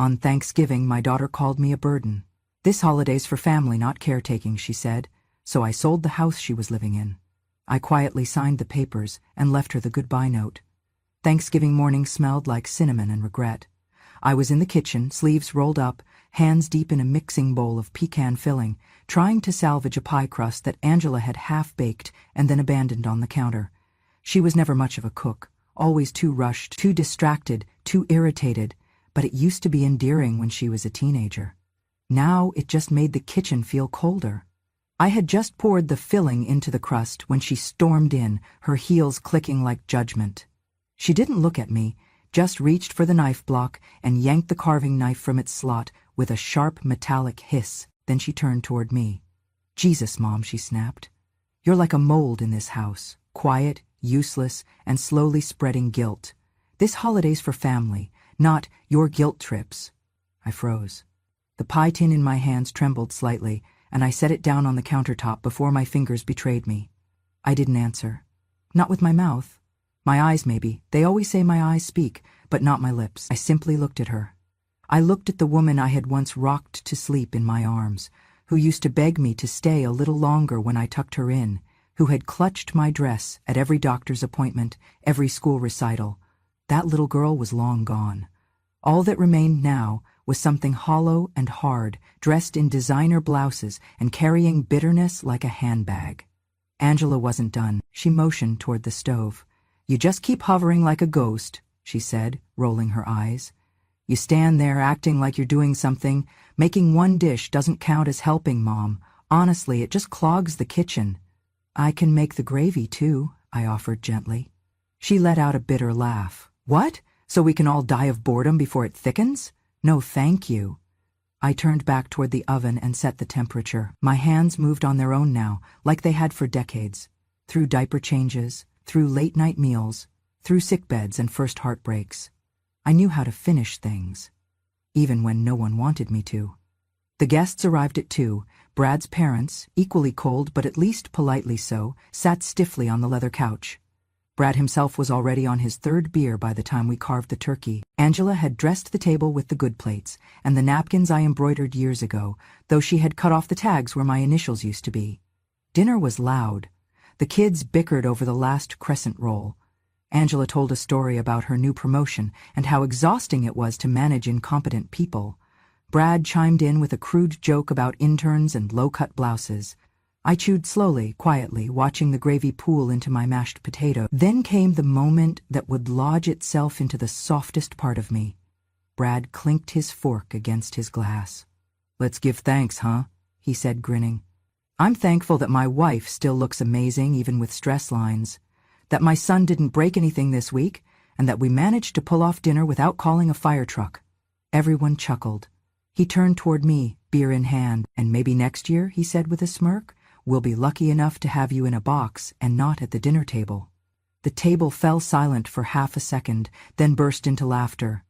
On Thanksgiving, my daughter called me a burden. This holiday's for family, not caretaking, she said, so I sold the house she was living in. I quietly signed the papers and left her the goodbye note. Thanksgiving morning smelled like cinnamon and regret. I was in the kitchen, sleeves rolled up, hands deep in a mixing bowl of pecan filling, trying to salvage a pie crust that Angela had half-baked and then abandoned on the counter. She was never much of a cook, always too rushed, too distracted, too irritated, but it used to be endearing when she was a teenager. Now it just made the kitchen feel colder. I had just poured the filling into the crust when she stormed in, her heels clicking like judgment. She didn't look at me, just reached for the knife block and yanked the carving knife from its slot with a sharp metallic hiss. Then she turned toward me. "Jesus, Mom," she snapped. "You're like a mold in this house, quiet, useless, and slowly spreading guilt. This holiday's for family, not your guilt trips." I froze. The pie tin in my hands trembled slightly, and I set it down on the countertop before my fingers betrayed me. I didn't answer. Not with my mouth. My eyes, maybe. They always say my eyes speak, but not my lips. I simply looked at her. I looked at the woman I had once rocked to sleep in my arms, who used to beg me to stay a little longer when I tucked her in, who had clutched my dress at every doctor's appointment, every school recital. That little girl was long gone. All that remained now was something hollow and hard, dressed in designer blouses and carrying bitterness like a handbag. Angela wasn't done. She motioned toward the stove. "You just keep hovering like a ghost," she said, rolling her eyes. "You stand there acting like you're doing something. Making one dish doesn't count as helping, Mom. Honestly, it just clogs the kitchen." "I can make the gravy, too," I offered gently. She let out a bitter laugh. "What? So we can all die of boredom before it thickens? No, thank you." I turned back toward the oven and set the temperature. My hands moved on their own now, like they had for decades. Through diaper changes, through late-night meals, through sickbeds and first heartbreaks. I knew how to finish things, even when no one wanted me to. The guests arrived at 2. Brad's parents, equally cold but at least politely so, sat stiffly on the leather couch. Brad himself was already on his 3rd beer by the time we carved the turkey. Angela had dressed the table with the good plates and the napkins I embroidered years ago, though she had cut off the tags where my initials used to be. Dinner was loud. The kids bickered over the last crescent roll. Angela told a story about her new promotion and how exhausting it was to manage incompetent people. Brad chimed in with a crude joke about interns and low-cut blouses. I chewed slowly, quietly, watching the gravy pool into my mashed potato. Then came the moment that would lodge itself into the softest part of me. Brad clinked his fork against his glass. "Let's give thanks, huh?" he said, grinning. "I'm thankful that my wife still looks amazing even with stress lines, that my son didn't break anything this week, and that we managed to pull off dinner without calling a fire truck." Everyone chuckled. He turned toward me, beer in hand. "And maybe next year," he said with a smirk, "we'll be lucky enough to have you in a box and not at the dinner table." The table fell silent for half a second, then burst into laughter.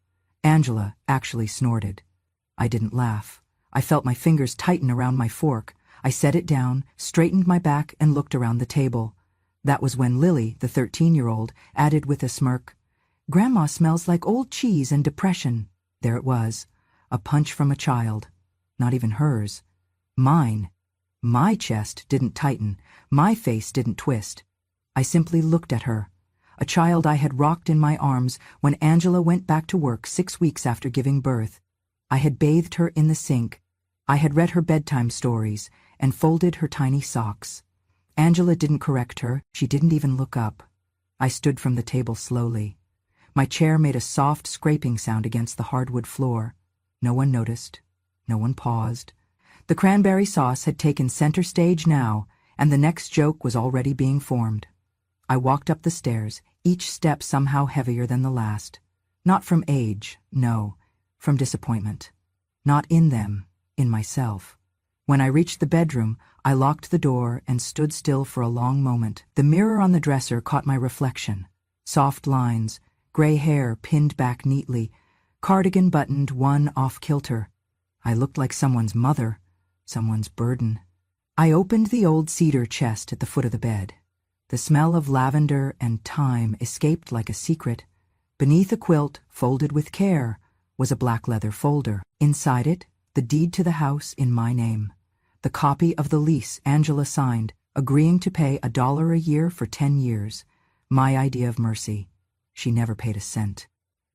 Angela actually snorted. I didn't laugh. I felt my fingers tighten around my fork. I set it down, straightened my back, and looked around the table. That was when Lily, the 13-year-old, added with a smirk, "Grandma smells like old cheese and depression." There it was, a punch from a child. Not even hers. Mine. My chest didn't tighten, my face didn't twist. I simply looked at her, a child I had rocked in my arms when Angela went back to work 6 weeks after giving birth. I had bathed her in the sink. I had read her bedtime stories and folded her tiny socks. Angela didn't correct her, she didn't even look up. I stood from the table slowly. My chair made a soft scraping sound against the hardwood floor. No one noticed. No one paused. The cranberry sauce had taken center stage now, and the next joke was already being formed. I walked up the stairs, each step somehow heavier than the last. Not from age, no, from disappointment. Not in them, in myself. When I reached the bedroom, I locked the door and stood still for a long moment. The mirror on the dresser caught my reflection. Soft lines, gray hair pinned back neatly, cardigan buttoned one off-kilter. I looked like someone's mother. Someone's burden. I opened the old cedar chest at the foot of the bed. The smell of lavender and thyme escaped like a secret. Beneath a quilt, folded with care, was a black leather folder. Inside it, the deed to the house in my name. The copy of the lease Angela signed, agreeing to pay $1 a year for 10 years. My idea of mercy. She never paid a cent.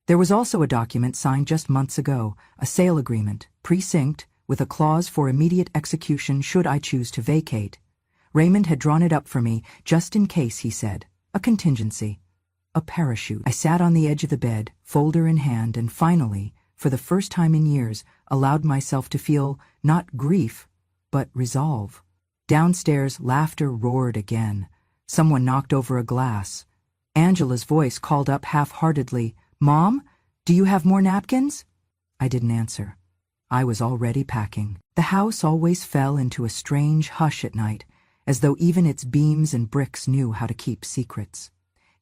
There was also a document signed just months ago, a sale agreement, precinct, with a clause for immediate execution should I choose to vacate. Raymond had drawn it up for me, just in case, he said. A contingency. A parachute. I sat on the edge of the bed, folder in hand, and finally, for the first time in years, allowed myself to feel, not grief, but resolve. Downstairs, laughter roared again. Someone knocked over a glass. Angela's voice called up half-heartedly, "Mom, do you have more napkins?" I didn't answer. I was already packing. The house always fell into a strange hush at night, as though even its beams and bricks knew how to keep secrets.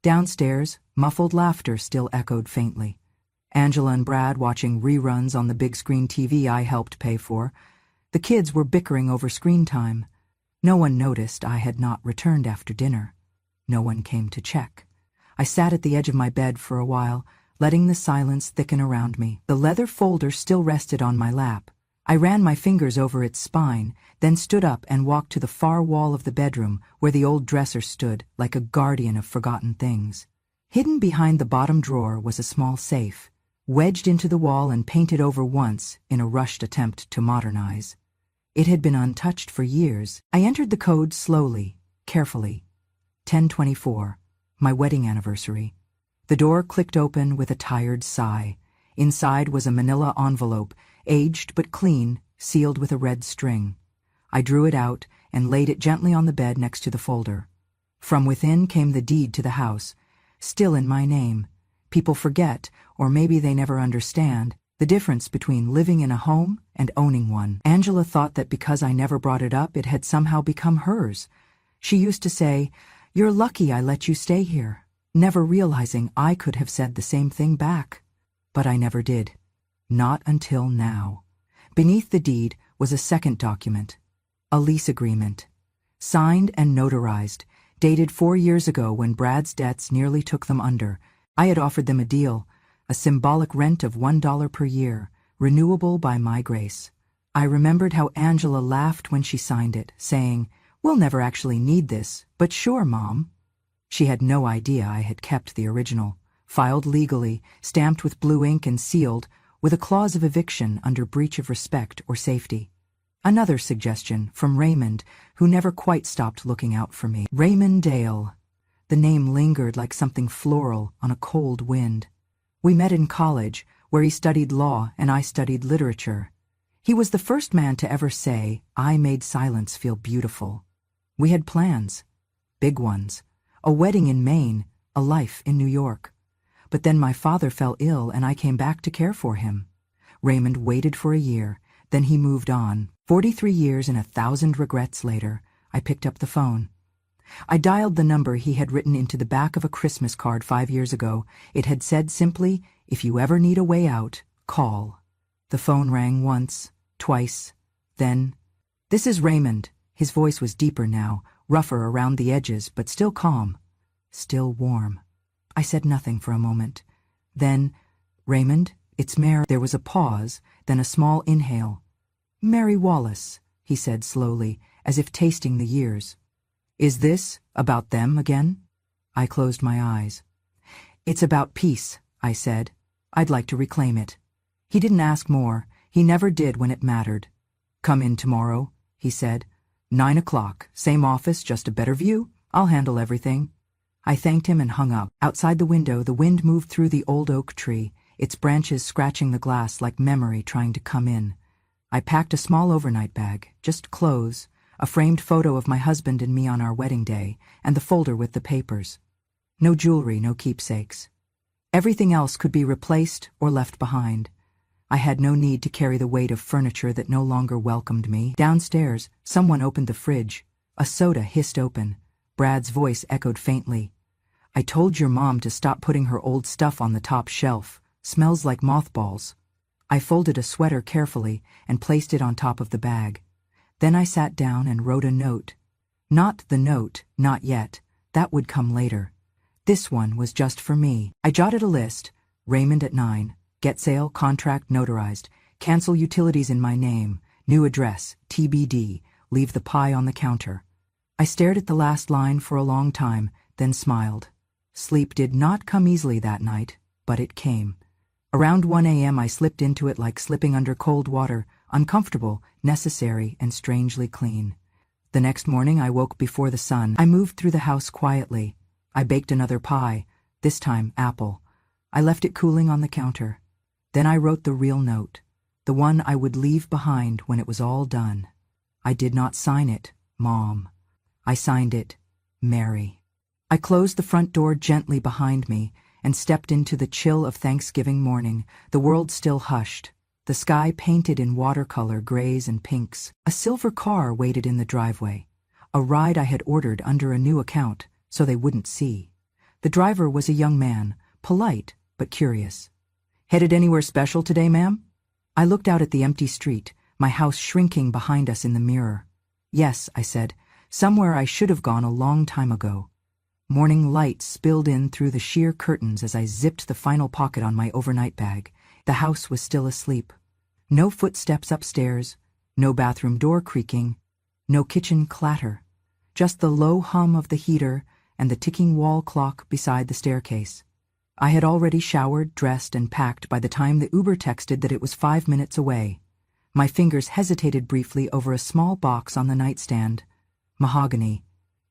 Downstairs, muffled laughter still echoed faintly. Angela and Brad watching reruns on the big screen TV I helped pay for. The kids were bickering over screen time. No one noticed I had not returned after dinner. No one came to check. I sat at the edge of my bed for a while, letting the silence thicken around me. The leather folder still rested on my lap. I ran my fingers over its spine, then stood up and walked to the far wall of the bedroom where the old dresser stood, like a guardian of forgotten things. Hidden behind the bottom drawer was a small safe, wedged into the wall and painted over once in a rushed attempt to modernize. It had been untouched for years. I entered the code slowly, carefully. 10/24, my wedding anniversary. The door clicked open with a tired sigh. Inside was a manila envelope, aged but clean, sealed with a red string. I drew it out and laid it gently on the bed next to the folder. From within came the deed to the house, still in my name. People forget, or maybe they never understand, the difference between living in a home and owning one. Angela thought that because I never brought it up, it had somehow become hers. She used to say, "You're lucky I let you stay here," never realizing I could have said the same thing back. But I never did. Not until now. Beneath the deed was a second document, a lease agreement, signed and notarized, dated 4 years ago when Brad's debts nearly took them under. I had offered them a deal, a symbolic rent of $1 per year, renewable by my grace. I remembered how Angela laughed when she signed it, saying, "We'll never actually need this, but sure, Mom." She had no idea I had kept the original, filed legally, stamped with blue ink and sealed, with a clause of eviction under breach of respect or safety. Another suggestion from Raymond, who never quite stopped looking out for me. Raymond Dale. The name lingered like something floral on a cold wind. We met in college, where he studied law and I studied literature. He was the first man to ever say, "I made silence feel beautiful." We had plans. Big ones. A wedding in Maine, a life in New York. But then my father fell ill and I came back to care for him. Raymond waited for a year, then he moved on. 43 years and 1,000 regrets later, I picked up the phone. I dialed the number he had written into the back of a Christmas card 5 years ago. It had said simply, "If you ever need a way out, call." The phone rang once, twice, then, "This is Raymond." His voice was deeper now, rougher around the edges, but still calm, still warm. I said nothing for a moment. Then, "Raymond, it's Mary." There was a pause, then a small inhale. "Mary Wallace," he said slowly, as if tasting the years. "Is this about them again?" I closed my eyes. "It's about peace," I said. "I'd like to reclaim it." He didn't ask more. He never did when it mattered. "Come in tomorrow," he said. 9 o'clock, same office, just a better view. I'll handle everything." I thanked him and hung up. Outside the window, the wind moved through the old oak tree, its branches scratching the glass like memory trying to come in. I packed a small overnight bag, just clothes, a framed photo of my husband and me on our wedding day, and the folder with the papers. No jewelry, no keepsakes. Everything else could be replaced or left behind. I had no need to carry the weight of furniture that no longer welcomed me. Downstairs, someone opened the fridge. A soda hissed open. Brad's voice echoed faintly. "I told your mom to stop putting her old stuff on the top shelf. Smells like mothballs." I folded a sweater carefully and placed it on top of the bag. Then I sat down and wrote a note. Not the note, not yet. That would come later. This one was just for me. I jotted a list. Raymond at 9, Get sale, contract notarized. Cancel utilities in my name. New address, TBD. Leave the pie on the counter. I stared at the last line for a long time, then smiled. Sleep did not come easily that night, but it came. Around 1 a.m. I slipped into it like slipping under cold water, uncomfortable, necessary, and strangely clean. The next morning I woke before the sun. I moved through the house quietly. I baked another pie, this time apple. I left it cooling on the counter. Then I wrote the real note, the one I would leave behind when it was all done. I did not sign it, Mom. I signed it, Mary. I closed the front door gently behind me and stepped into the chill of Thanksgiving morning, the world still hushed, the sky painted in watercolor grays and pinks. A silver car waited in the driveway, a ride I had ordered under a new account so they wouldn't see. The driver was a young man, polite but curious. Headed anywhere special today, ma'am? I looked out at the empty street, my house shrinking behind us in the mirror. Yes, I said, somewhere I should have gone a long time ago. Morning light spilled in through the sheer curtains as I zipped the final pocket on my overnight bag. The house was still asleep. No footsteps upstairs, no bathroom door creaking, no kitchen clatter. Just the low hum of the heater and the ticking wall clock beside the staircase. I had already showered, dressed, and packed by the time the Uber texted that it was 5 minutes away. My fingers hesitated briefly over a small box on the nightstand. Mahogany,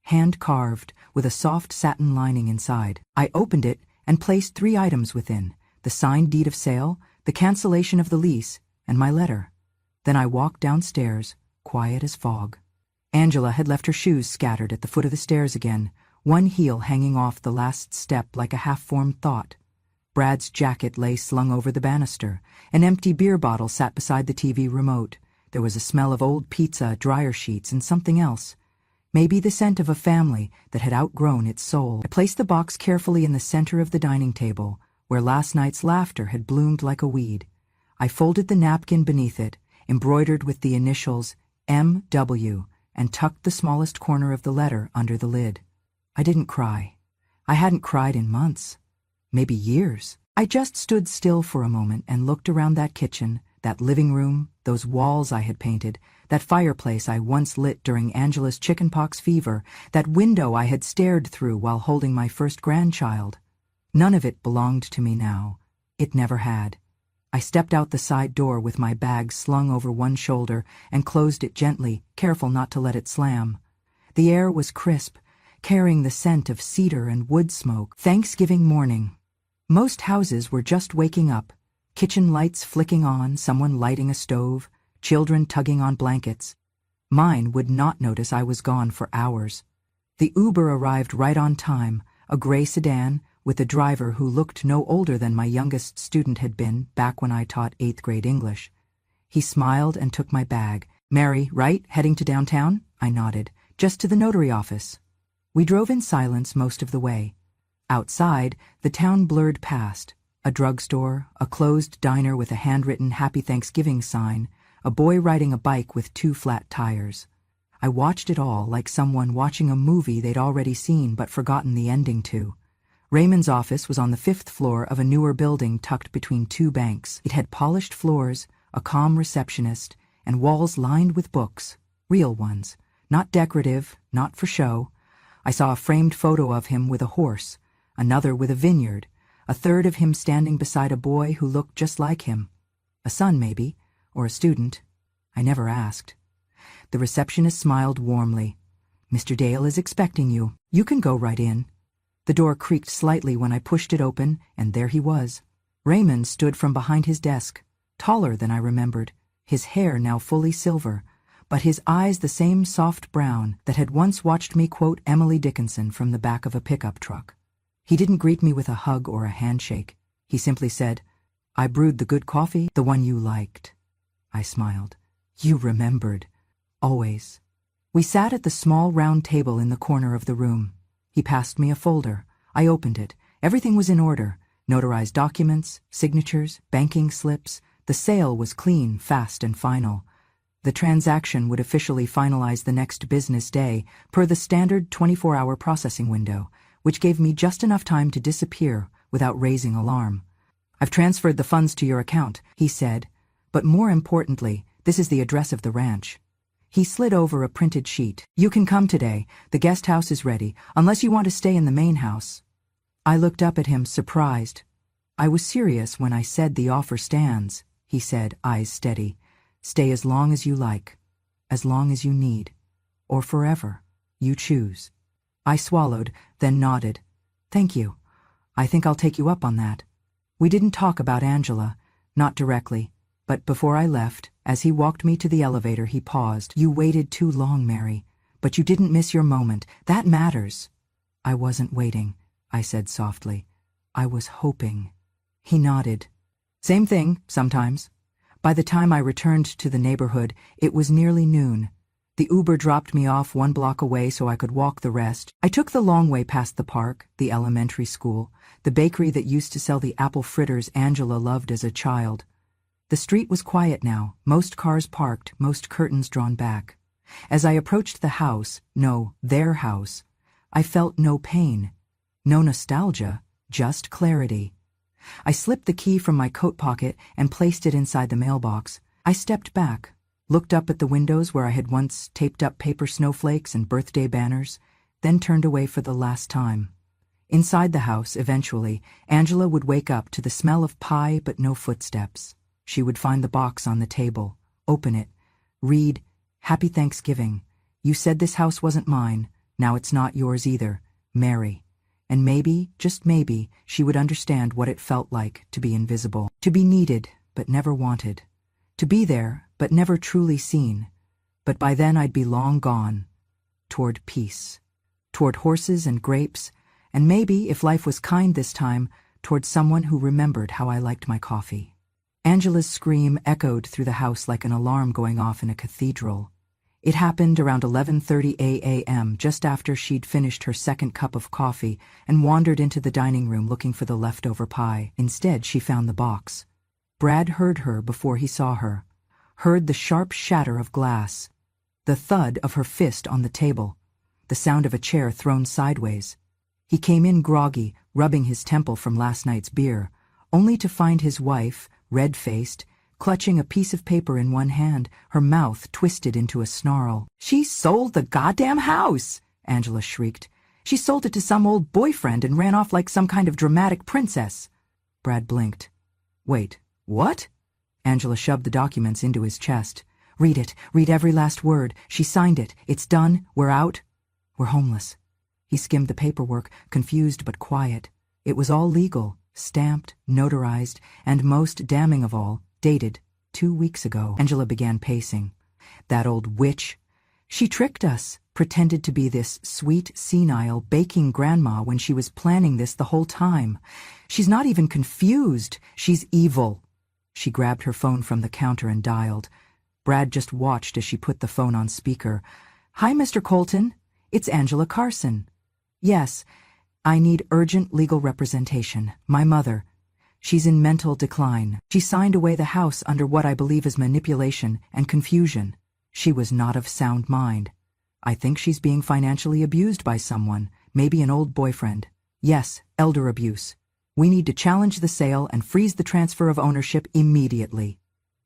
hand-carved, with a soft satin lining inside. I opened it and placed 3 items within, the signed deed of sale, the cancellation of the lease, and my letter. Then I walked downstairs, quiet as fog. Angela had left her shoes scattered at the foot of the stairs again, one heel hanging off the last step like a half-formed thought. Brad's jacket lay slung over the banister. An empty beer bottle sat beside the TV remote. There was a smell of old pizza, dryer sheets, and something else. Maybe the scent of a family that had outgrown its soul. I placed the box carefully in the center of the dining table, where last night's laughter had bloomed like a weed. I folded the napkin beneath it, embroidered with the initials M.W., and tucked the smallest corner of the letter under the lid. I didn't cry. I hadn't cried in months, maybe years. I just stood still for a moment and looked around that kitchen, that living room, those walls I had painted, that fireplace I once lit during Angela's chickenpox fever, that window I had stared through while holding my first grandchild. None of it belonged to me now. It never had. I stepped out the side door with my bag slung over one shoulder and closed it gently, careful not to let it slam. The air was crisp, carrying the scent of cedar and wood smoke. Thanksgiving morning. Most houses were just waking up, kitchen lights flicking on, someone lighting a stove, children tugging on blankets. Mine would not notice I was gone for hours. The Uber arrived right on time, a gray sedan, with a driver who looked no older than my youngest student had been back when I taught 8th grade English. He smiled and took my bag. Mary, right? Heading to downtown? I nodded. Just to the notary office. We drove in silence most of the way. Outside, the town blurred past. A drugstore, a closed diner with a handwritten Happy Thanksgiving sign, a boy riding a bike with 2 flat tires. I watched it all like someone watching a movie they'd already seen but forgotten the ending to. Raymond's office was on the 5th floor of a newer building tucked between 2 banks. It had polished floors, a calm receptionist, and walls lined with books, real ones, not decorative, not for show. I saw a framed photo of him with a horse, another with a vineyard, a third of him standing beside a boy who looked just like him. A son, maybe, or a student. I never asked. The receptionist smiled warmly. Mr. Dale is expecting you. You can go right in. The door creaked slightly when I pushed it open, and there he was. Raymond stood from behind his desk, taller than I remembered, his hair now fully silver, but his eyes the same soft brown that had once watched me quote Emily Dickinson from the back of a pickup truck. He didn't greet me with a hug or a handshake. He simply said, "I brewed the good coffee, the one you liked." I smiled. You remembered. Always. We sat at the small round table in the corner of the room. He passed me a folder. I opened it. Everything was in order. Notarized documents, signatures, banking slips. The sale was clean, fast, and final. The transaction would officially finalize the next business day, per the standard 24-hour processing window, which gave me just enough time to disappear without raising alarm. I've transferred the funds to your account, he said. But more importantly, this is the address of the ranch. He slid over a printed sheet. You can come today. The guest house is ready, unless you want to stay in the main house. I looked up at him, surprised. I was serious when I said the offer stands, he said, eyes steady. Stay as long as you like. As long as you need. Or forever. You choose. I swallowed, then nodded. Thank you. I think I'll take you up on that. We didn't talk about Angela, not directly, but before I left, as he walked me to the elevator, he paused. You waited too long, Mary, but you didn't miss your moment. That matters. I wasn't waiting, I said softly. I was hoping. He nodded. Same thing, sometimes. By the time I returned to the neighborhood, it was nearly noon. The Uber dropped me off 1 block away so I could walk the rest. I took the long way past the park, the elementary school, the bakery that used to sell the apple fritters Angela loved as a child. The street was quiet now, most cars parked, most curtains drawn back. As I approached the house, no, their house, I felt no pain, no nostalgia, just clarity. I slipped the key from my coat pocket and placed it inside the mailbox. I stepped back, looked up at the windows where I had once taped up paper snowflakes and birthday banners, then turned away for the last time. Inside the house, eventually, Angela would wake up to the smell of pie but no footsteps. She would find the box on the table, open it, read, Happy Thanksgiving. You said this house wasn't mine, now it's not yours either, Mary. And maybe, just maybe, she would understand what it felt like to be invisible, to be needed but never wanted, to be there but never truly seen. But by then I'd be long gone, toward peace, toward horses and grapes, and maybe, if life was kind this time, toward someone who remembered how I liked my coffee. Angela's scream echoed through the house like an alarm going off in a cathedral. It happened around 11:30 a.m., just after she'd finished her second cup of coffee and wandered into the dining room looking for the leftover pie. Instead, she found the box. Brad heard her before he saw her, heard the sharp shatter of glass, the thud of her fist on the table, the sound of a chair thrown sideways. He came in groggy, rubbing his temple from last night's beer, only to find his wife, red-faced, clutching a piece of paper in one hand, her mouth twisted into a snarl. She sold the goddamn house, Angela shrieked. She sold it to some old boyfriend and ran off like some kind of dramatic princess. Brad blinked. Wait, what? Angela shoved the documents into his chest. Read it, read every last word. She signed it. It's done. We're out. We're homeless. He skimmed the paperwork, confused but quiet. It was all legal, stamped, notarized, and most damning of all, dated 2 weeks ago. Angela began pacing. That old witch. She tricked us, pretended to be this sweet, senile, baking grandma when she was planning this the whole time. She's not even confused. She's evil. She grabbed her phone from the counter and dialed. Brad just watched as she put the phone on speaker. Hi, Mr. Colton. It's Angela Carson. Yes, I need urgent legal representation. My mother. She's in mental decline. She signed away the house under what I believe is manipulation and confusion. She was not of sound mind. I think she's being financially abused by someone, maybe an old boyfriend. Yes, elder abuse. We need to challenge the sale and freeze the transfer of ownership immediately.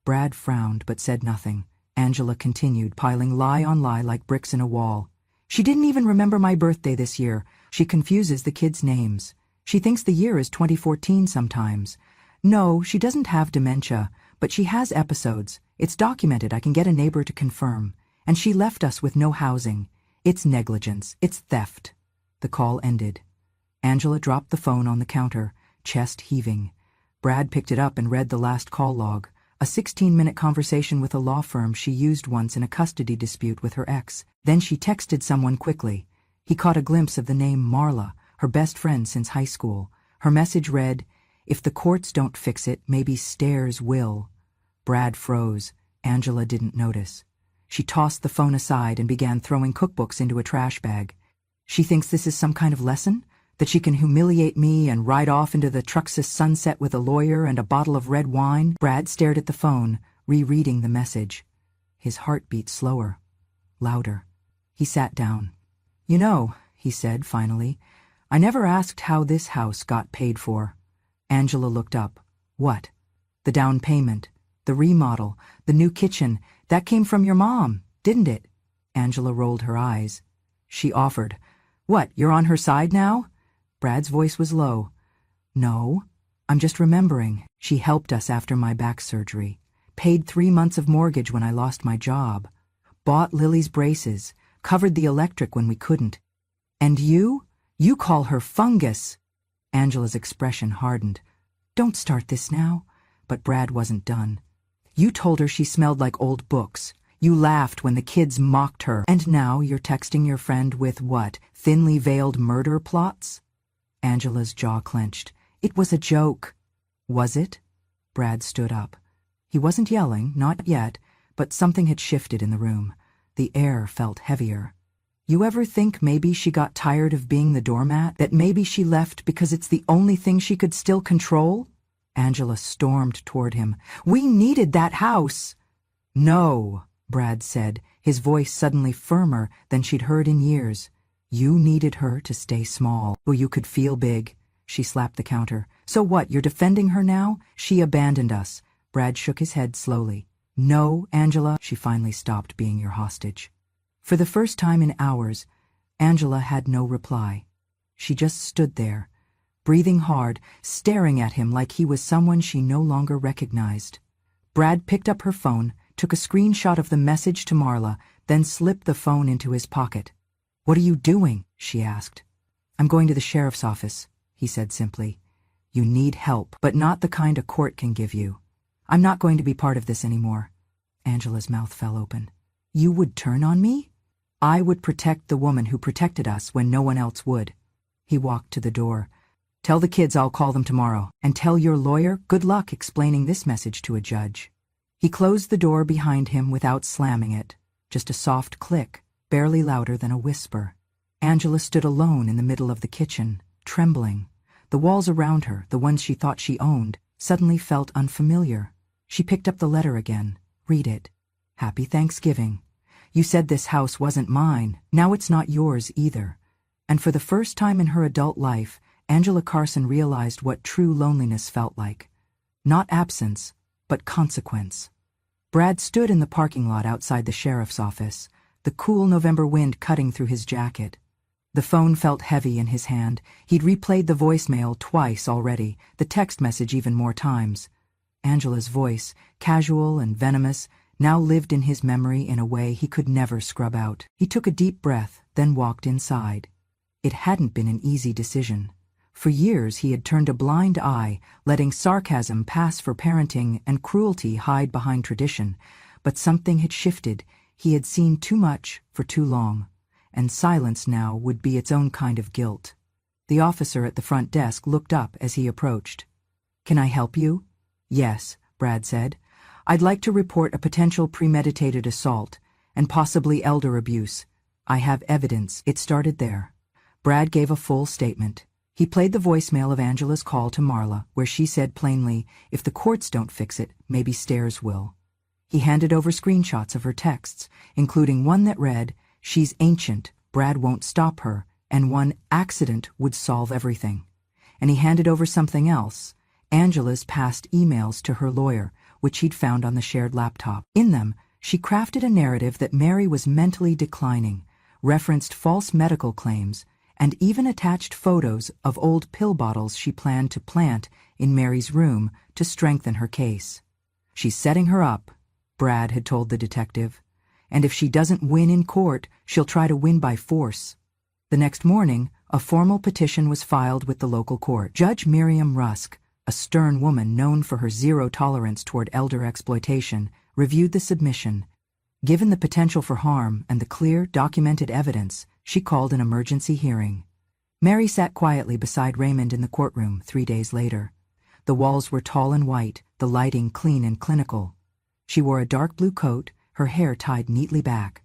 Brad frowned but said nothing. Angela continued, piling lie on lie like bricks in a wall. She didn't even remember my birthday this year. She confuses the kids' names. She thinks the year is 2014 sometimes. No, she doesn't have dementia, but she has episodes. It's documented. I can get a neighbor to confirm. And she left us with no housing. It's negligence. It's theft. The call ended. Angela dropped the phone on the counter, chest heaving. Brad picked it up and read the last call log, a 16-minute conversation with a law firm she used once in a custody dispute with her ex. Then she texted someone quickly. He caught a glimpse of the name Marla, her best friend since high school. Her message read, If the courts don't fix it, maybe stairs will. Brad froze. Angela didn't notice. She tossed the phone aside and began throwing cookbooks into a trash bag. She thinks this is some kind of lesson? That she can humiliate me and ride off into the Truxas sunset with a lawyer and a bottle of red wine? Brad stared at the phone, rereading the message. His heart beat slower, louder. He sat down. You know, he said finally, I never asked how this house got paid for. Angela looked up. What? The down payment, the remodel, the new kitchen, that came from your mom, didn't it? Angela rolled her eyes. She offered. What, you're on her side now? Brad's voice was low. No, I'm just remembering. She helped us after my back surgery, paid 3 months of mortgage when I lost my job, bought Lily's braces, covered the electric when we couldn't. And you? You call her fungus? Angela's expression hardened. Don't start this now. But Brad wasn't done. You told her she smelled like old books. You laughed when the kids mocked her. And now you're texting your friend with what, thinly veiled murder plots? Angela's jaw clenched. It was a joke. Was it? Brad stood up. He wasn't yelling, not yet, but something had shifted in the room. The air felt heavier. You ever think maybe she got tired of being the doormat? That maybe she left because it's the only thing she could still control? Angela stormed toward him. We needed that house. No, Brad said, his voice suddenly firmer than she'd heard in years. You needed her to stay small, so you could feel big. She slapped the counter. So what, you're defending her now? She abandoned us. Brad shook his head slowly. No, Angela, she finally stopped being your hostage. For the first time in hours, Angela had no reply. She just stood there, breathing hard, staring at him like he was someone she no longer recognized. Brad picked up her phone, took a screenshot of the message to Marla, then slipped the phone into his pocket. What are you doing? She asked. I'm going to the sheriff's office, he said simply. You need help, but not the kind a court can give you. I'm not going to be part of this anymore. Angela's mouth fell open. You would turn on me? I would protect the woman who protected us when no one else would. He walked to the door. Tell the kids I'll call them tomorrow, and tell your lawyer good luck explaining this message to a judge. He closed the door behind him without slamming it, just a soft click, barely louder than a whisper. Angela stood alone in the middle of the kitchen, trembling. The walls around her, the ones she thought she owned, suddenly felt unfamiliar. She picked up the letter again. Read it. Happy Thanksgiving. You said this house wasn't mine. Now it's not yours either. And for the first time in her adult life, Angela Carson realized what true loneliness felt like. Not absence, but consequence. Brad stood in the parking lot outside the sheriff's office, the cool November wind cutting through his jacket. The phone felt heavy in his hand. He'd replayed the voicemail twice already, the text message even more times. Angela's voice, casual and venomous, now lived in his memory in a way he could never scrub out. He took a deep breath, then walked inside. It hadn't been an easy decision. For years he had turned a blind eye, letting sarcasm pass for parenting and cruelty hide behind tradition. But something had shifted. He had seen too much for too long, and silence now would be its own kind of guilt. The officer at the front desk looked up as he approached. Can I help you? Yes, Brad said. I'd like to report a potential premeditated assault, and possibly elder abuse. I have evidence. It started there. Brad gave a full statement. He played the voicemail of Angela's call to Marla, where she said plainly, if the courts don't fix it, maybe Stairs will. He handed over screenshots of her texts, including one that read, she's ancient, Brad won't stop her, and one accident would solve everything. And he handed over something else, Angela's past emails to her lawyer, which he'd found on the shared laptop. In them, she crafted a narrative that Mary was mentally declining, referenced false medical claims, and even attached photos of old pill bottles she planned to plant in Mary's room to strengthen her case. She's setting her up, Brad had told the detective, and if she doesn't win in court, she'll try to win by force. The next morning, a formal petition was filed with the local court. Judge Miriam Rusk, a stern woman known for her zero tolerance toward elder exploitation, reviewed the submission. Given the potential for harm and the clear, documented evidence, she called an emergency hearing. Mary sat quietly beside Raymond in the courtroom 3 days later. The walls were tall and white, the lighting clean and clinical. She wore a dark blue coat, her hair tied neatly back.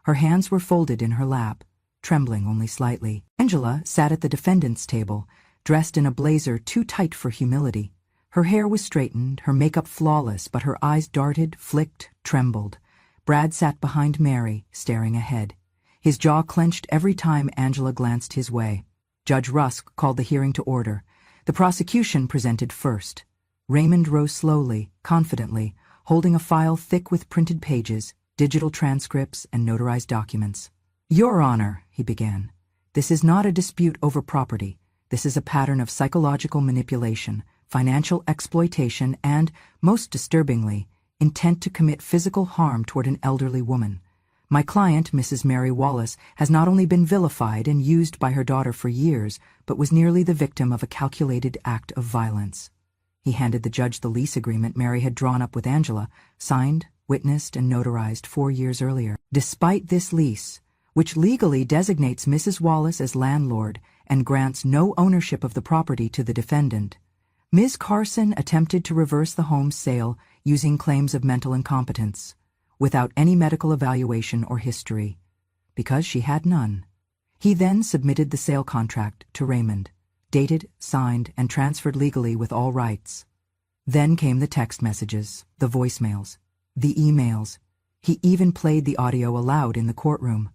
Her hands were folded in her lap, trembling only slightly. Angela sat at the defendant's table, dressed in a blazer too tight for humility. Her hair was straightened, her makeup flawless, but her eyes darted, flicked, trembled. Brad sat behind Mary, staring ahead. His jaw clenched every time Angela glanced his way. Judge Rusk called the hearing to order. The prosecution presented first. Raymond rose slowly, confidently, holding a file thick with printed pages, digital transcripts, and notarized documents. "Your Honor," he began, "this is not a dispute over property. This is a pattern of psychological manipulation, financial exploitation, and, most disturbingly, intent to commit physical harm toward an elderly woman. My client, Mrs. Mary Wallace, has not only been vilified and used by her daughter for years, but was nearly the victim of a calculated act of violence." He handed the judge the lease agreement Mary had drawn up with Angela, signed, witnessed, and notarized 4 years earlier. Despite this lease, which legally designates Mrs. Wallace as landlord and grants no ownership of the property to the defendant, Ms. Carson attempted to reverse the home's sale using claims of mental incompetence, without any medical evaluation or history, because she had none. He then submitted the sale contract to Raymond, dated, signed, and transferred legally with all rights. Then came the text messages, the voicemails, the emails. He even played the audio aloud in the courtroom.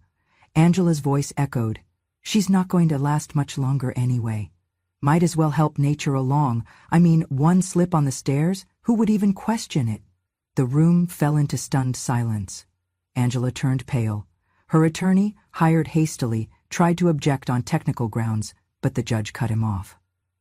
Angela's voice echoed, "She's not going to last much longer anyway. Might as well help nature along. I mean, one slip on the stairs, who would even question it?" The room fell into stunned silence. Angela turned pale. Her attorney, hired hastily, tried to object on technical grounds, but the judge cut him off.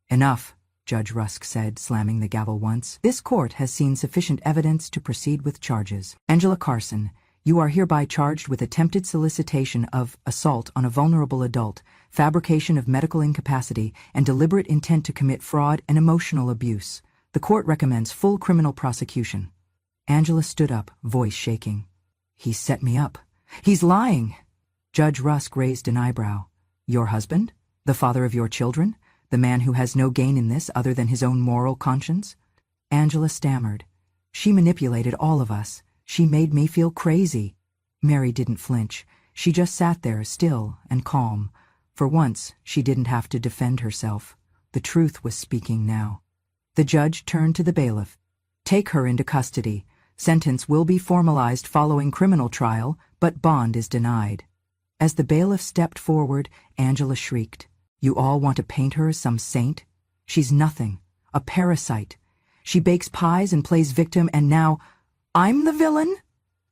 "Enough," Judge Rusk said, slamming the gavel once. "This court has seen sufficient evidence to proceed with charges. Angela Carson, you are hereby charged with attempted solicitation of assault on a vulnerable adult, fabrication of medical incapacity, and deliberate intent to commit fraud and emotional abuse. The court recommends full criminal prosecution." Angela stood up, voice shaking. "He set me up. He's lying." Judge Rusk raised an eyebrow. "Your husband? The father of your children? The man who has no gain in this other than his own moral conscience?" Angela stammered. "She manipulated all of us. She made me feel crazy." Mary didn't flinch. She just sat there, still and calm. For once, she didn't have to defend herself. The truth was speaking now. The judge turned to the bailiff. "Take her into custody. Sentence will be formalized following criminal trial, but bond is denied." As the bailiff stepped forward, Angela shrieked. "You all want to paint her as some saint? She's nothing. A parasite. She bakes pies and plays victim, and now I'm the villain?"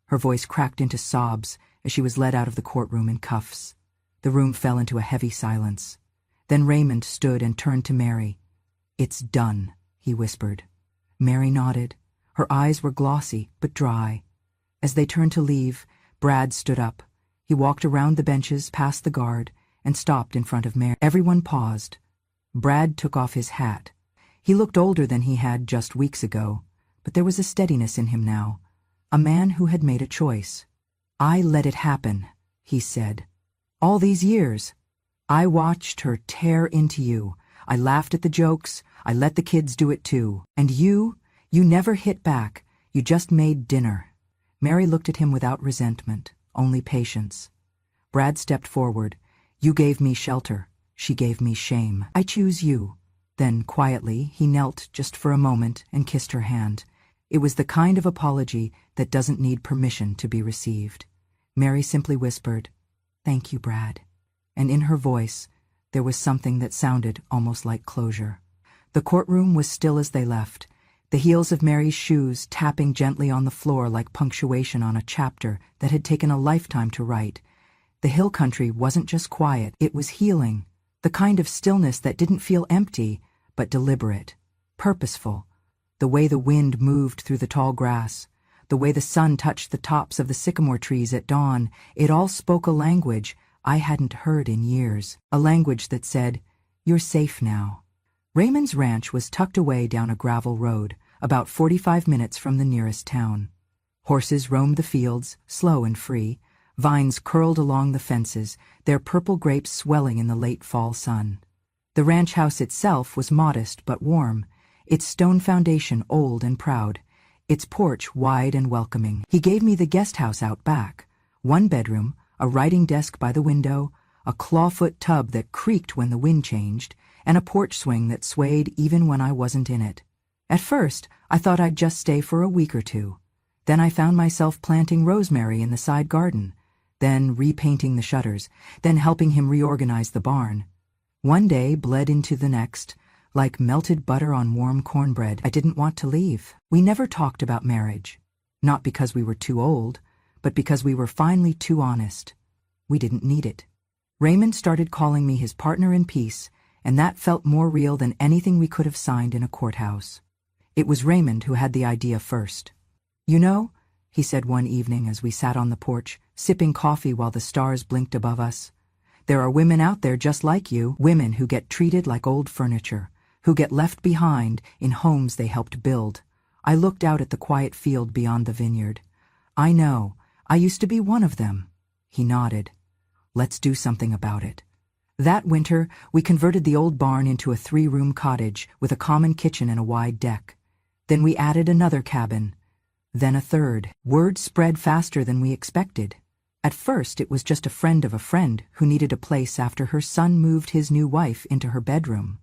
Her voice cracked into sobs as she was led out of the courtroom in cuffs. The room fell into a heavy silence. Then Raymond stood and turned to Mary. "It's done," he whispered. Mary nodded. Her eyes were glossy but dry. As they turned to leave, Brad stood up. He walked around the benches, past the guard, and stopped in front of Mary. Everyone paused. Brad took off his hat. He looked older than he had just weeks ago, but there was a steadiness in him now, a man who had made a choice. "I let it happen," he said. "All these years. I watched her tear into you. I laughed at the jokes. I let the kids do it too. And you never hit back. You just made dinner." Mary looked at him without resentment, only patience. Brad stepped forward. "You gave me shelter. She gave me shame. I choose you." Then, quietly, he knelt just for a moment and kissed her hand. It was the kind of apology that doesn't need permission to be received. Mary simply whispered, "Thank you, Brad." And in her voice, there was something that sounded almost like closure. The courtroom was still as they left, the heels of Mary's shoes tapping gently on the floor like punctuation on a chapter that had taken a lifetime to write. The hill country wasn't just quiet, it was healing, the kind of stillness that didn't feel empty, but deliberate, purposeful. The way the wind moved through the tall grass, the way the sun touched the tops of the sycamore trees at dawn, it all spoke a language I hadn't heard in years, a language that said, "You're safe now." Raymond's ranch was tucked away down a gravel road, about 45 minutes from the nearest town. Horses roamed the fields, slow and free. Vines curled along the fences, their purple grapes swelling in the late fall sun. The ranch house itself was modest but warm, its stone foundation old and proud, its porch wide and welcoming. He gave me the guest house out back, 1 bedroom, a writing desk by the window, a clawfoot tub that creaked when the wind changed, and a porch swing that swayed even when I wasn't in it. At first, I thought I'd just stay for a week or two. Then I found myself planting rosemary in the side garden, then repainting the shutters, then helping him reorganize the barn. One day bled into the next. like melted butter on warm cornbread. I didn't want to leave. We never talked about marriage. Not because we were too old, but because we were finally too honest. We didn't need it. Raymond started calling me his partner in peace, and that felt more real than anything we could have signed in a courthouse. It was Raymond who had the idea first. "You know," he said one evening as we sat on the porch, sipping coffee while the stars blinked above us, "there are women out there just like you, women who get treated like old furniture, who get left behind in homes they helped build." I looked out at the quiet field beyond the vineyard. "I know. I used to be one of them." He nodded. "Let's do something about it." That winter, we converted the old barn into a 3-room cottage with a common kitchen and a wide deck. Then we added another cabin. Then a third. Word spread faster than we expected. At first, it was just a friend of a friend who needed a place after her son moved his new wife into her bedroom.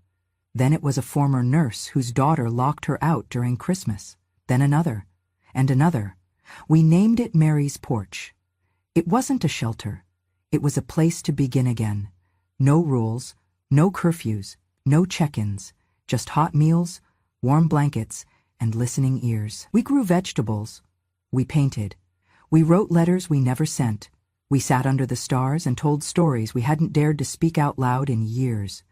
Then it was a former nurse whose daughter locked her out during Christmas. Then another. And another. We named it Mary's Porch. It wasn't a shelter. It was a place to begin again. No rules, no curfews, no check-ins, just hot meals, warm blankets, and listening ears. We grew vegetables. We painted. We wrote letters we never sent. We sat under the stars and told stories we hadn't dared to speak out loud in years.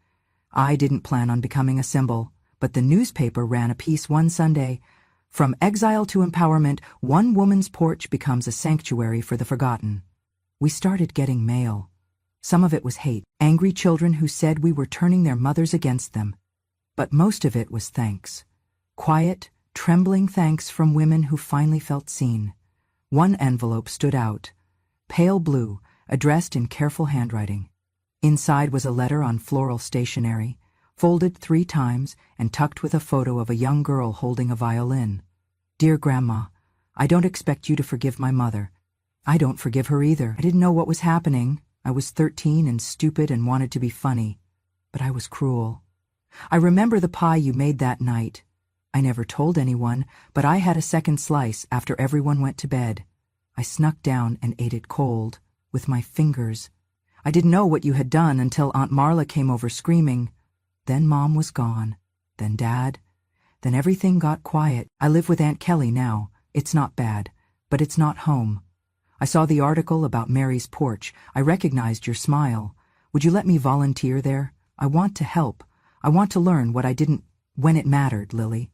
I didn't plan on becoming a symbol, but the newspaper ran a piece one Sunday. "From exile to empowerment, one woman's porch becomes a sanctuary for the forgotten." We started getting mail. Some of it was hate, angry children who said we were turning their mothers against them. But most of it was thanks. Quiet, trembling thanks from women who finally felt seen. One envelope stood out. Pale blue, addressed in careful handwriting. Inside was a letter on floral stationery, folded 3 times and tucked with a photo of a young girl holding a violin. "Dear Grandma, I don't expect you to forgive my mother. I don't forgive her either. I didn't know what was happening. I was 13 and stupid and wanted to be funny. But I was cruel. I remember the pie you made that night. I never told anyone, but I had a second slice after everyone went to bed. I snuck down and ate it cold, with my fingers. I didn't know what you had done until Aunt Marla came over screaming. Then Mom was gone. Then Dad. Then everything got quiet. I live with Aunt Kelly now. It's not bad, but it's not home. I saw the article about Mary's Porch. I recognized your smile. Would you let me volunteer there? I want to help. I want to learn what I didn't when it mattered, Lily."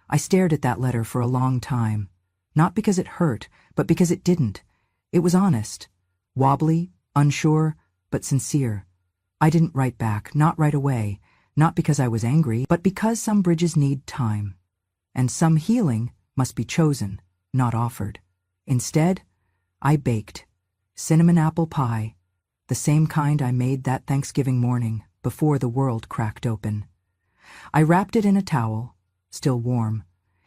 I stared at that letter for a long time. Not because it hurt, but because it didn't. It was honest. Wobbly, unsure, but sincere. I didn't write back, not right away, not because I was angry, but because some bridges need time. And some healing must be chosen, not offered. Instead, I baked cinnamon apple pie, the same kind I made that Thanksgiving morning before the world cracked open. I wrapped it in a towel, still warm,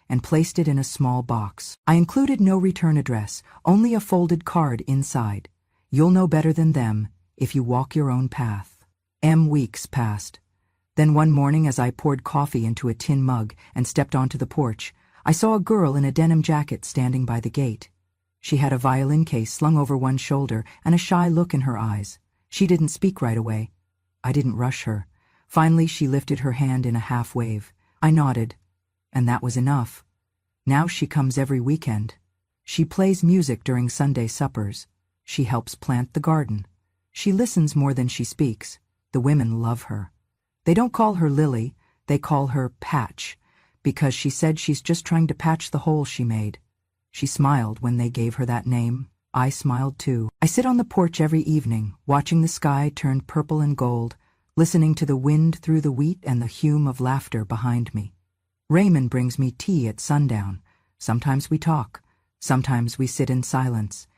and placed it in a small box. I included no return address, only a folded card inside. "You'll know better than them if you walk your own path." Weeks passed. Then one morning, as I poured coffee into a tin mug and stepped onto the porch, I saw a girl in a denim jacket standing by the gate. She had a violin case slung over one shoulder and a shy look in her eyes. She didn't speak right away. I didn't rush her. Finally, she lifted her hand in a half wave. I nodded, and that was enough. Now she comes every weekend. She plays music during Sunday suppers. She helps plant the garden. She listens more than she speaks. The women love her. They don't call her Lily, they call her Patch, because she said she's just trying to patch the hole she made. She smiled when they gave her that name. I smiled too. I sit on the porch every evening, watching the sky turn purple and gold, listening to the wind through the wheat and the hum of laughter behind me. Raymond brings me tea at sundown. Sometimes we talk. Sometimes we sit in silence.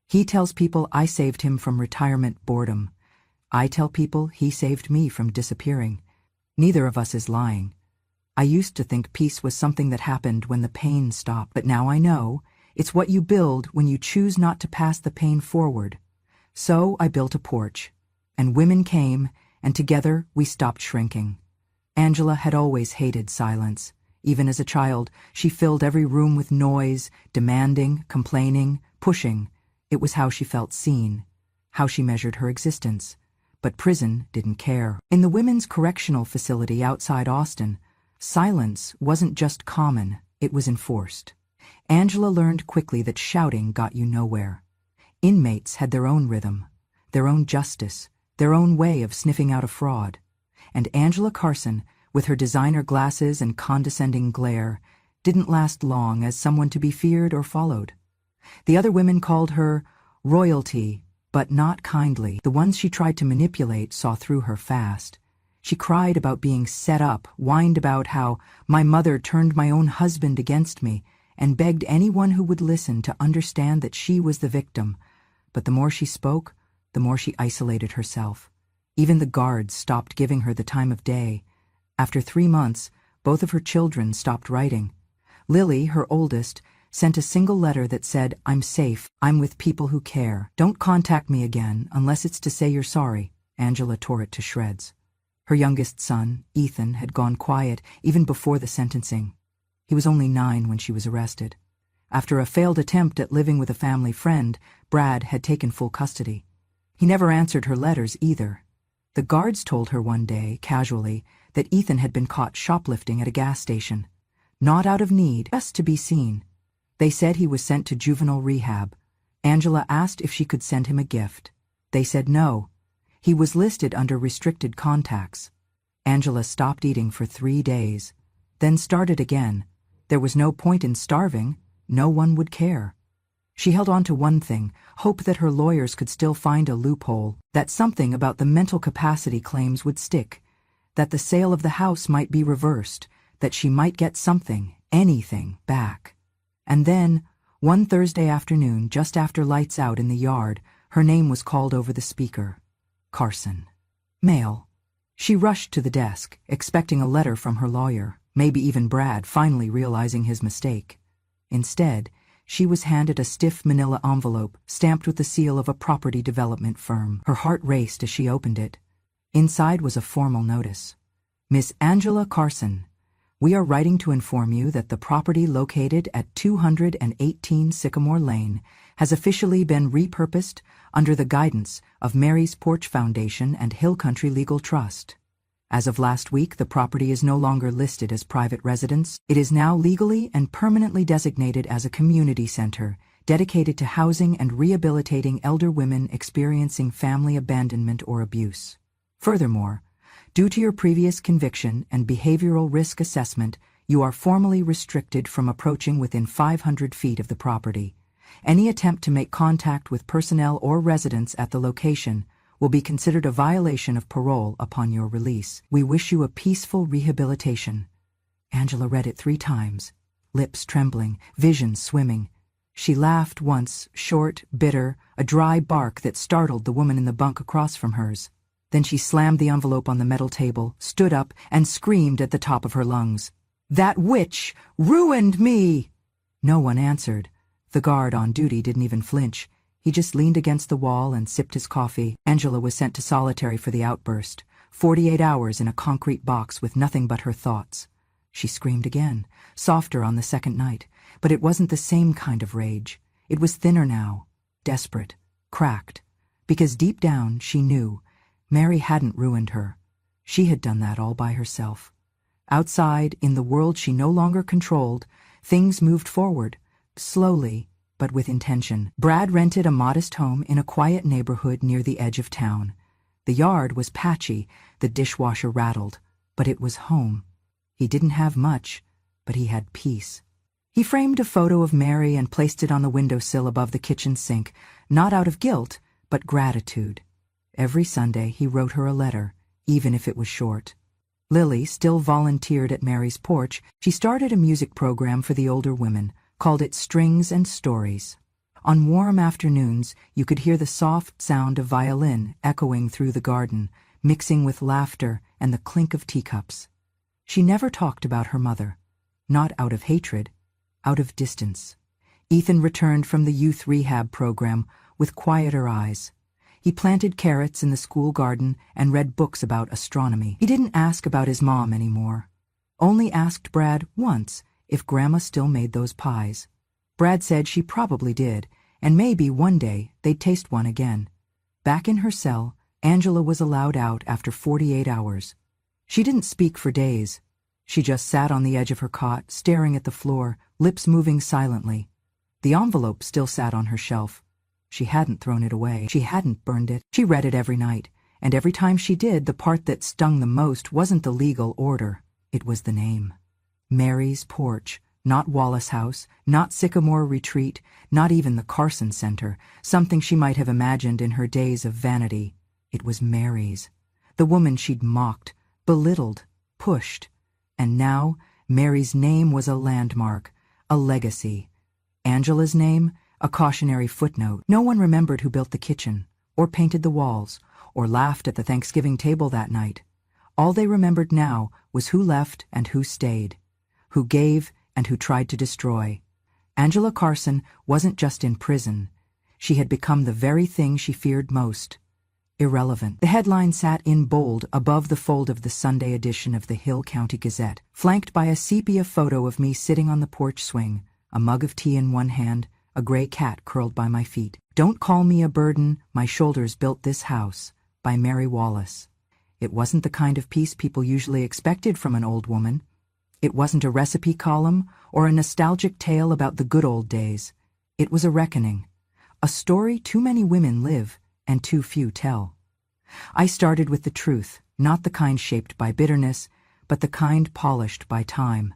He tells people I saved him from retirement boredom. I tell people he saved me from disappearing. Neither of us is lying. I used to think peace was something that happened when the pain stopped, but now I know it's what you build when you choose not to pass the pain forward. So I built a porch, and women came, and together we stopped shrinking. Angela had always hated silence. Even as a child, she filled every room with noise, demanding, complaining, pushing. It was how she felt seen, how she measured her existence. but prison didn't care. In the women's correctional facility outside Austin, silence wasn't just common, it was enforced. Angela learned quickly that shouting got you nowhere. Inmates had their own rhythm, their own justice, their own way of sniffing out a fraud. And Angela Carson, with her designer glasses and condescending glare, didn't last long as someone to be feared or followed. The other women called her royalty, but not kindly. The ones she tried to manipulate saw through her fast. She cried about being set up, whined about how my mother turned my own husband against me, and begged anyone who would listen to understand that she was the victim. But the more she spoke, the more she isolated herself. Even the guards stopped giving her the time of day. After 3 months, both of her children stopped writing. Lily, her oldest, sent a single letter that said, "I'm safe, I'm with people who care. Don't contact me again unless it's to say you're sorry." Angela tore it to shreds. Her youngest son, Ethan, had gone quiet even before the sentencing. He was only 9 when she was arrested. After a failed attempt at living with a family friend, Brad had taken full custody. He never answered her letters either. The guards told her one day, casually, that Ethan had been caught shoplifting at a gas station. Not out of need, just to be seen. They said he was sent to juvenile rehab. Angela asked if she could send him a gift. They said no. He was listed under restricted contacts. Angela stopped eating for 3 days, then started again. There was no point in starving. No one would care. She held on to one thing, hope that her lawyers could still find a loophole, that something about the mental capacity claims would stick, that the sale of the house might be reversed, that she might get something, anything, back. And then, one Thursday afternoon, just after lights out in the yard, her name was called over the speaker. Carson. Mail. She rushed to the desk, expecting a letter from her lawyer, maybe even Brad finally realizing his mistake. Instead, she was handed a stiff manila envelope stamped with the seal of a property development firm. Her heart raced as she opened it. Inside was a formal notice. Miss Angela Carson, we are writing to inform you that the property located at 218 Sycamore Lane has officially been repurposed under the guidance of Mary's Porch Foundation and Hill Country Legal Trust. As of last week, the property is no longer listed as private residence. It is now legally and permanently designated as a community center dedicated to housing and rehabilitating elder women experiencing family abandonment or abuse. Furthermore, due to your previous conviction and behavioral risk assessment, you are formally restricted from approaching within 500 feet of the property. Any attempt to make contact with personnel or residents at the location will be considered a violation of parole upon your release. We wish you a peaceful rehabilitation. Angela read it 3 times, lips trembling, vision swimming. She laughed once, short, bitter, a dry bark that startled the woman in the bunk across from hers. Then she slammed the envelope on the metal table, stood up, and screamed at the top of her lungs. "That witch ruined me!" No one answered. The guard on duty didn't even flinch. He just leaned against the wall and sipped his coffee. Angela was sent to solitary for the outburst, 48 hours in a concrete box with nothing but her thoughts. She screamed again, softer on the second night, but it wasn't the same kind of rage. It was thinner now, desperate, cracked, because deep down she knew Mary hadn't ruined her. She had done that all by herself. Outside, in the world she no longer controlled, things moved forward, slowly, but with intention. Brad rented a modest home in a quiet neighborhood near the edge of town. The yard was patchy, the dishwasher rattled, but it was home. He didn't have much, but he had peace. He framed a photo of Mary and placed it on the windowsill above the kitchen sink, not out of guilt, but gratitude. Every Sunday he wrote her a letter, even if it was short. Lily still volunteered at Mary's Porch. She started a music program for the older women, called it Strings and Stories. On warm afternoons, you could hear the soft sound of violin echoing through the garden, mixing with laughter and the clink of teacups. She never talked about her mother, not out of hatred, out of distance. Ethan returned from the youth rehab program with quieter eyes. He planted carrots in the school garden and read books about astronomy. He didn't ask about his mom anymore. Only asked Brad once if Grandma still made those pies. Brad said she probably did, and maybe one day they'd taste one again. Back in her cell, Angela was allowed out after 48 hours. She didn't speak for days. She just sat on the edge of her cot, staring at the floor, lips moving silently. The envelope still sat on her shelf. She hadn't thrown it away. She hadn't burned it. She read it every night, and every time she did, the part that stung the most wasn't the legal order. It was the name. Mary's Porch. Not Wallace House, not Sycamore Retreat, not even the Carson Center, something she might have imagined in her days of vanity. It was Mary's. The woman she'd mocked, belittled, pushed. And now, Mary's name was a landmark, a legacy. Angela's name, a cautionary footnote. No one remembered who built the kitchen, or painted the walls, or laughed at the Thanksgiving table that night. All they remembered now was who left and who stayed, who gave and who tried to destroy. Angela Carson wasn't just in prison. She had become the very thing she feared most. Irrelevant. The headline sat in bold above the fold of the Sunday edition of the Hill County Gazette, flanked by a sepia photo of me sitting on the porch swing, a mug of tea in one hand, a gray cat curled by my feet. Don't call me a burden, my shoulders built this house, by Mary Wallace. It wasn't the kind of piece people usually expected from an old woman. It wasn't a recipe column or a nostalgic tale about the good old days. It was a reckoning, a story too many women live and too few tell. I started with the truth, not the kind shaped by bitterness, but the kind polished by time.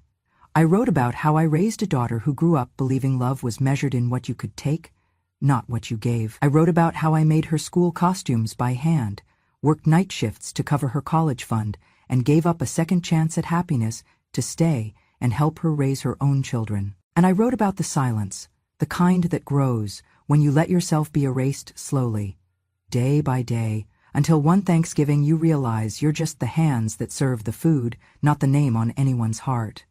I wrote about how I raised a daughter who grew up believing love was measured in what you could take, not what you gave. I wrote about how I made her school costumes by hand, worked night shifts to cover her college fund, and gave up a second chance at happiness to stay and help her raise her own children. And I wrote about the silence, the kind that grows when you let yourself be erased slowly, day by day, until one Thanksgiving you realize you're just the hands that serve the food, not the name on anyone's heart.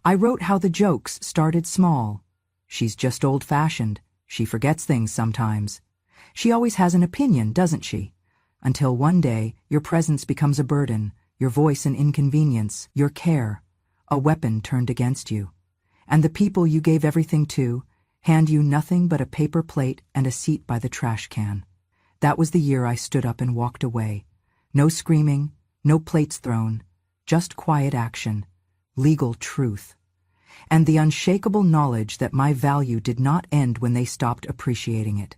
I wrote how the jokes started small. She's just old-fashioned. She forgets things sometimes. She always has an opinion, doesn't she? Until one day, your presence becomes a burden, your voice an inconvenience, your care a weapon turned against you. And the people you gave everything to hand you nothing but a paper plate and a seat by the trash can. That was the year I stood up and walked away. No screaming, no plates thrown, just quiet action, legal truth, and the unshakable knowledge that my value did not end when they stopped appreciating it.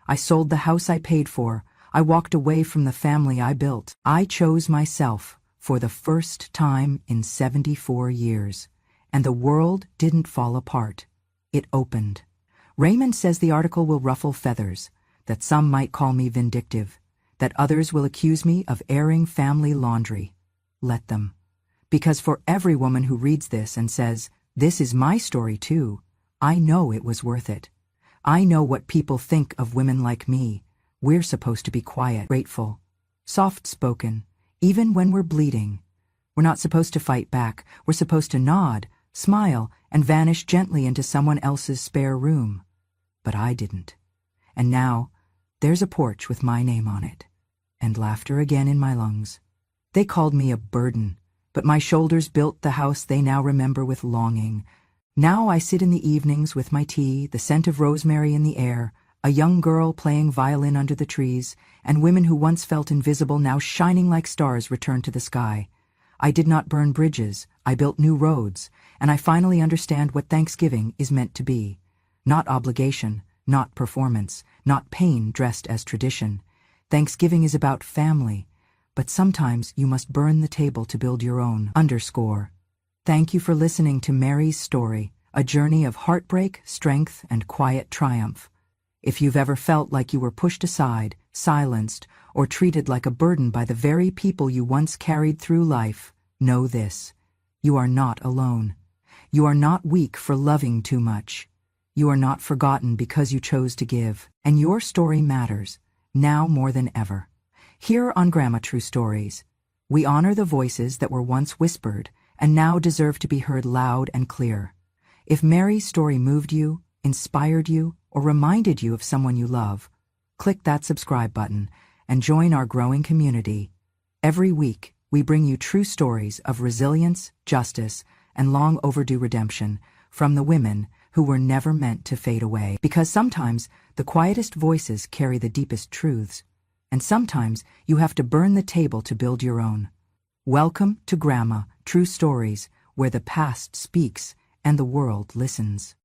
I sold the house I paid for. I walked away from the family I built. I chose myself for the first time in 74 years, and the world didn't fall apart. It opened. Raymond says the article will ruffle feathers, that some might call me vindictive, that others will accuse me of airing family laundry. Let them. Because for every woman who reads this and says, "This is my story too," I know it was worth it. I know what people think of women like me. We're supposed to be quiet, grateful, soft-spoken, even when we're bleeding. We're not supposed to fight back. We're supposed to nod, smile, and vanish gently into someone else's spare room. But I didn't. And now, there's a porch with my name on it, and laughter again in my lungs. They called me a burden, but my shoulders built the house they now remember with longing. Now I sit in the evenings with my tea, the scent of rosemary in the air, a young girl playing violin under the trees, and women who once felt invisible now shining like stars return to the sky. I did not burn bridges, I built new roads, and I finally understand what Thanksgiving is meant to be. Not obligation, not performance, not pain dressed as tradition. Thanksgiving is about family, but sometimes you must burn the table to build your own. Thank you for listening to Mary's story, a journey of heartbreak, strength, and quiet triumph. If you've ever felt like you were pushed aside, silenced, or treated like a burden by the very people you once carried through life, know this: you are not alone. You are not weak for loving too much. You are not forgotten because you chose to give, and your story matters, now more than ever. Here on Grandma True Stories, we honor the voices that were once whispered and now deserve to be heard loud and clear. If Mary's story moved you, inspired you, or reminded you of someone you love, click that subscribe button and join our growing community. Every week, we bring you true stories of resilience, justice, and long overdue redemption from the women who were never meant to fade away. Because sometimes the quietest voices carry the deepest truths. And sometimes you have to burn the table to build your own. Welcome to Grandma, True Stories, where the past speaks and the world listens.